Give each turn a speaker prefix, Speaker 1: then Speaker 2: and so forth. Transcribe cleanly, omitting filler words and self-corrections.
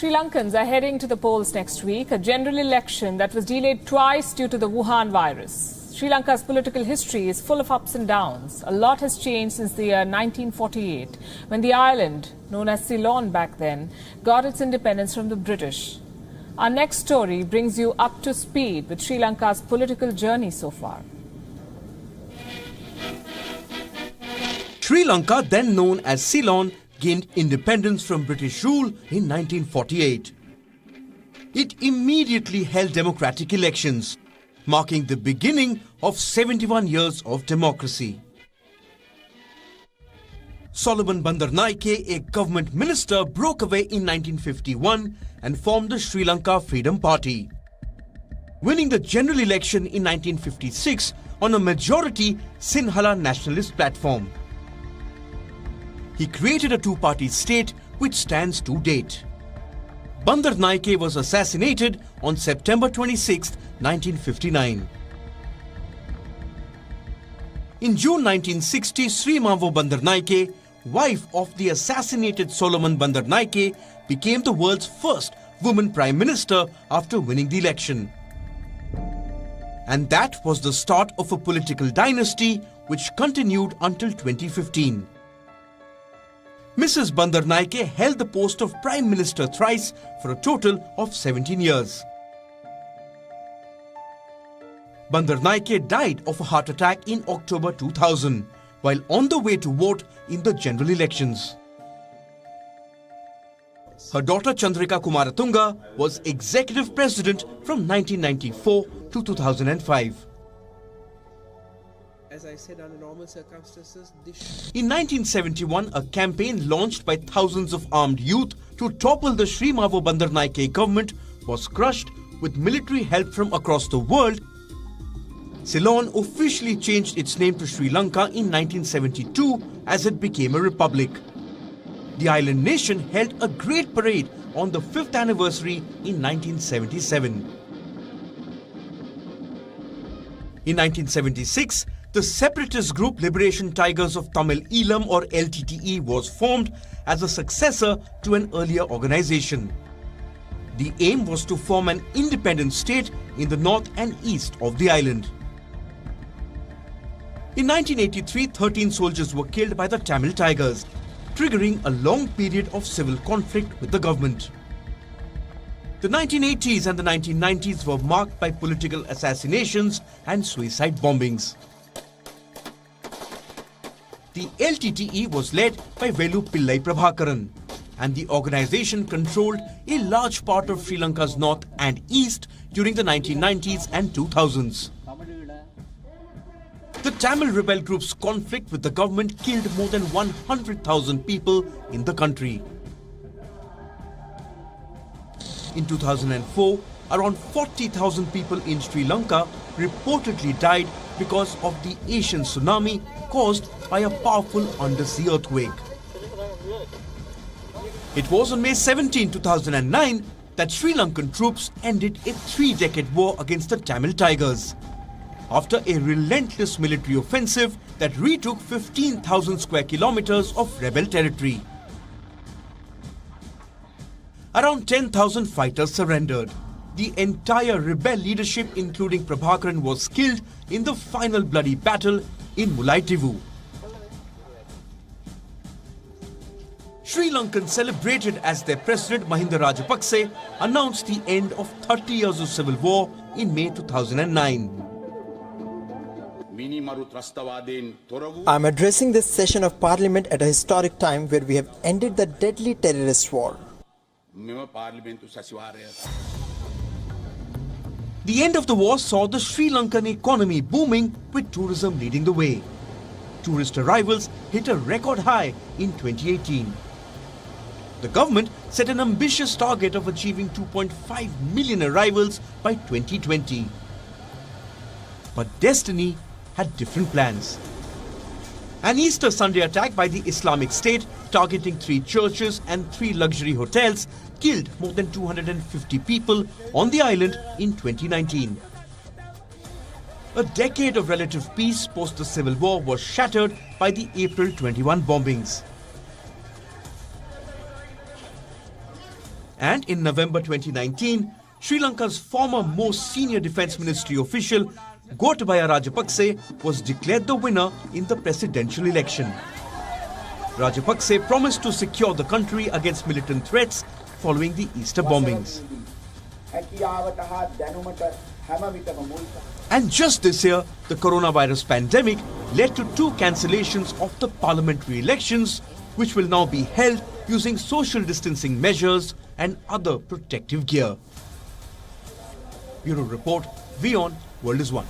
Speaker 1: Sri Lankans are heading to the polls next week, a general election that was delayed twice due to the Wuhan virus. Sri Lanka's political history is full of ups and downs. A lot has changed since the year 1948, when the island, known as Ceylon back then, got its independence from the British. Our next story brings you up to speed with Sri Lanka's political journey so far.
Speaker 2: Sri Lanka, then known as Ceylon, gained independence from British rule in 1948. It immediately held democratic elections, marking the beginning of 71 years of democracy. Solomon Bandaranaike, a government minister, broke away in 1951 and formed the Sri Lanka Freedom Party, winning the general election in 1956 on a majority Sinhala nationalist platform. He created a two-party state which stands to date. Bandaranaike was assassinated on September 26, 1959. In June 1960, Sri Mavo Bandaranaike, wife of the assassinated Solomon Bandaranaike, became the world's first woman prime minister after winning the election. And that was the start of a political dynasty which continued until 2015. Mrs. Bandaranaike held the post of Prime Minister thrice for a total of 17 years. Bandaranaike died of a heart attack in October 2000 while on the way to vote in the general elections. Her daughter Chandrika Kumaratunga was executive president from 1994 to 2005.
Speaker 3: As I said, under normal circumstances,
Speaker 2: In 1971, a campaign launched by thousands of armed youth to topple the Sri Mavo Bandaranaike government was crushed with military help from across the world. Ceylon officially changed its name to Sri Lanka in 1972 as it became a republic. The island nation held a great parade on the 5th anniversary in 1977. In 1976, the separatist group Liberation Tigers of Tamil Eelam or LTTE was formed as a successor to an earlier organization. The aim was to form an independent state in the north and east of the island. In 1983, 13 soldiers were killed by the Tamil Tigers, triggering a long period of civil conflict with the government. The 1980s and the 1990s were marked by political assassinations and suicide bombings. The LTTE was led by Velu Pillai Prabhakaran, and the organization controlled a large part of Sri Lanka's north and east during the 1990s and 2000s. The Tamil rebel group's conflict with the government killed more than 100,000 people in the country. In 2004, around 40,000 people in Sri Lanka reportedly died because of the Asian tsunami caused by a powerful undersea earthquake. It was on May 17, 2009 that Sri Lankan troops ended a 3-decade war against the Tamil Tigers after a relentless military offensive that retook 15,000 square kilometers of rebel territory. Around 10,000 fighters surrendered. The entire rebel leadership, including Prabhakaran, was killed in the final bloody battle in Mullaitivu. Sri Lankans celebrated as their president Mahinda Rajapakse announced the end of 30 years of civil war in May 2009.
Speaker 4: I'm addressing this session of Parliament at a historic time where we have ended the deadly terrorist war.
Speaker 2: The end of the war saw the Sri Lankan economy booming, with tourism leading the way. Tourist arrivals hit a record high in 2018. The government set an ambitious target of achieving 2.5 million arrivals by 2020. But destiny had different plans. An Easter Sunday attack by the Islamic State targeting 3 churches and 3 luxury hotels killed more than 250 people on the island in 2019. A decade of relative peace post the civil war was shattered by the April 21 bombings. And in November 2019, Sri Lanka's former most senior defence ministry official, Gotabaya Rajapakse, was declared the winner in the presidential election. Rajapakse promised to secure the country against militant threats following the Easter bombings. And just this year, the coronavirus pandemic led to 2 cancellations of the parliamentary elections, which will now be held using social distancing measures and other protective gear. Bureau Report, WION, World is One.